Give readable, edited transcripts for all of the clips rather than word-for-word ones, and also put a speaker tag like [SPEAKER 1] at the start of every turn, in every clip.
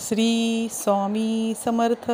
[SPEAKER 1] श्री स्वामी समर्थ.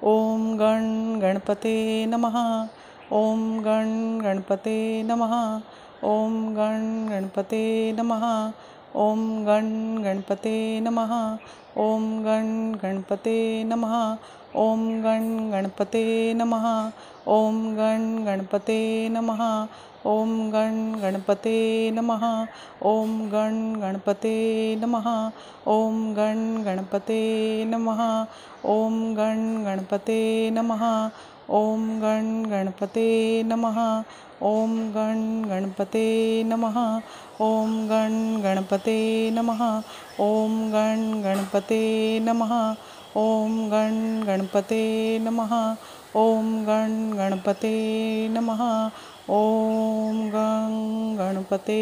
[SPEAKER 1] ओम गण गणपते नमः. ओम गण गणपते नमः. ओम गण गणपते नमः. ओम गण गणपते नमः. ओम गण गणपते नमः. ओम गण गणपते नमः. ओम गण गणपते नमः. ओम गण गणपते नमः. ओम गण गणपते नमः. ओम गण गणपते नमः. ओम गण गणपते नमः. ओम गण गणपते नमः. ओम गण गणपते नमः. ओम गण गणपते नमः. ओम गण गणपते नमः. ओम गण गणपते नमः. ओम गण गणपते नमः. ओम गण गणपते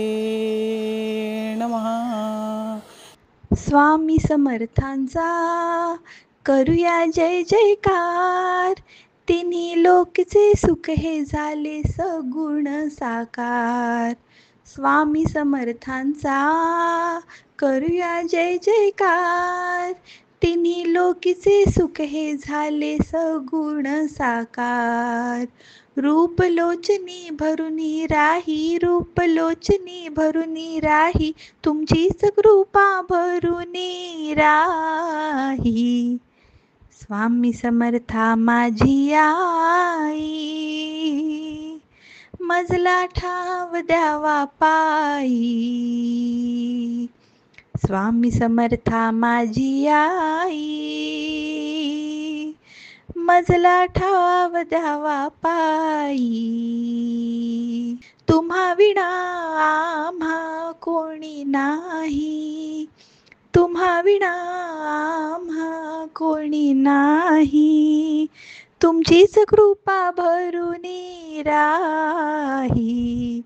[SPEAKER 1] नमः.
[SPEAKER 2] स्वामी समर्थांचा करूया जय जयकार. तिन्ही लोकचे सुख हे झाले सगुण साकार. स्वामी समर्थांचा करूया जय जयकार. तिन्ही लोकीचे सुख हे झाले सगुण साकार. रूपलोचनी भरुनी राही, रूपलोचनी भरुनी राही, तुमचीच कृपा भरुनी राही. स्वामी समर्था माझी आई, मजला ठाव द्यावा पायी. स्वामी समर्था माझी आई, मजला ठाव द्यावा पायी. तुम्हा विना आम्हा कोणी नाही, तुम्हा विना आम्हा कोणी नाही. तुमचीच कृपा भरुनी राही.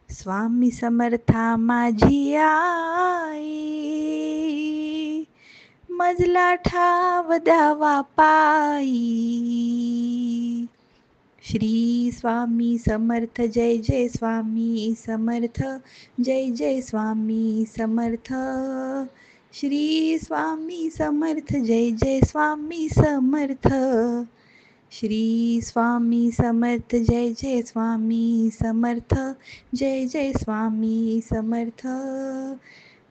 [SPEAKER 2] स्वामी समर्था माझी आई, मजला ठाव द्यावा पायी. श्री स्वामी समर्थ. जय जय स्वामी समर्थ. जय जय स्वामी समर्थ. श्री स्वामी समर्थ. जय जय स्वामी समर्थ. श्री स्वामी समर्थ. जय जय स्वामी समर्थ. जय जय स्वामी समर्थ.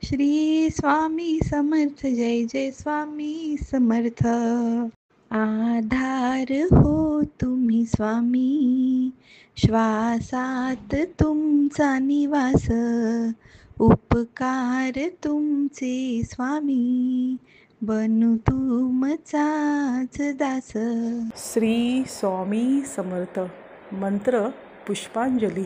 [SPEAKER 2] श्री स्वामी समर्थ. जय जय स्वामी समर्थ. आधार हो तुम्ही स्वामी, श्वासात तुमचा निवास. उपकार तुमचे स्वामी, बनू तुमचाच दास.
[SPEAKER 1] श्री स्वामी समर्थ. मंत्र पुष्पांजली.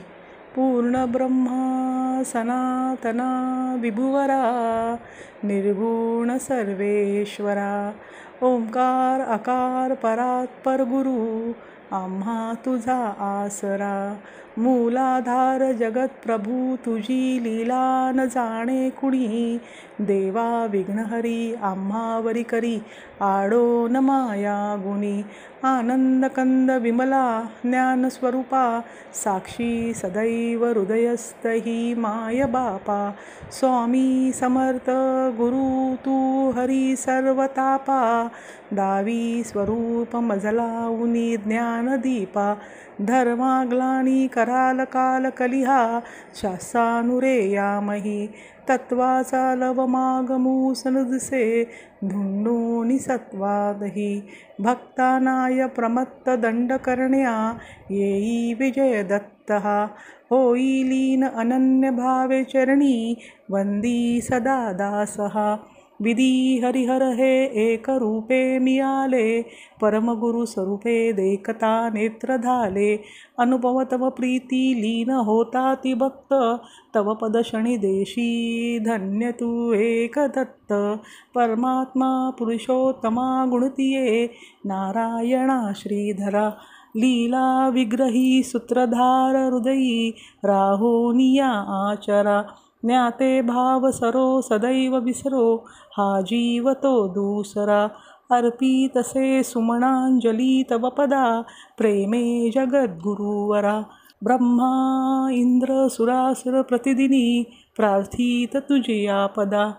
[SPEAKER 1] पूर्ण ब्रह्मा सनातना विभुवरा, निर्गुण सर्वेश्वरा, ओंकार आकार परात्पर गुरु, आम्हा तुझा आसरा. मूलाधार जगत प्रभू, तुझी लीला न जाणे कुणी. देवा विघ्नहरी आम्हावरी करी, आडो न माया गुणी. आनंद कंद विमला ज्ञानस्वरूपा, साक्षी सदैव हृदयस्थ ही माय बापा. स्वामी समर्थ गुरु तू हरी सर्वतापा, दावी स्वरूप मजला उनी ज्ञानदीपा. धर्माग्लानी कराल काल कलिहा, शास्त्रानुरेयामही. तत्वाचा लवमागमू सनुदिसे, धुंडोनी सत्वादही. भक्तानाय प्रमत्त दंड करण्या, येई विजय दत्तहा. होई लीन अनन्य भावे चरणी, वंदी सदा दासहा. विधी हरिहर हे एक रूपे मियाले, परमगुरु स्वरूपे देखता नेत्र धाले. अनुभव तव प्रीती लीन होता ती भक्त, तव पदशणी देशी धन्य तू एक दत्त. परमात्मा पुरुषोत्तमा गुणतिये, नारायणा श्रीधरा. लीला विग्रही सूत्रधार हृदयी, राहोनिया आचरा. ज्ञाते भाव सरो सदैव विसरो, हा जीव तो दूसरा. अर्पितसे सुमनांजली तव पदा, प्रेमे जगद्गुरुवरा. ब्रह्मा इंद्र सुरासुर प्रतिदिनी, प्रार्थित तुझिया पदा.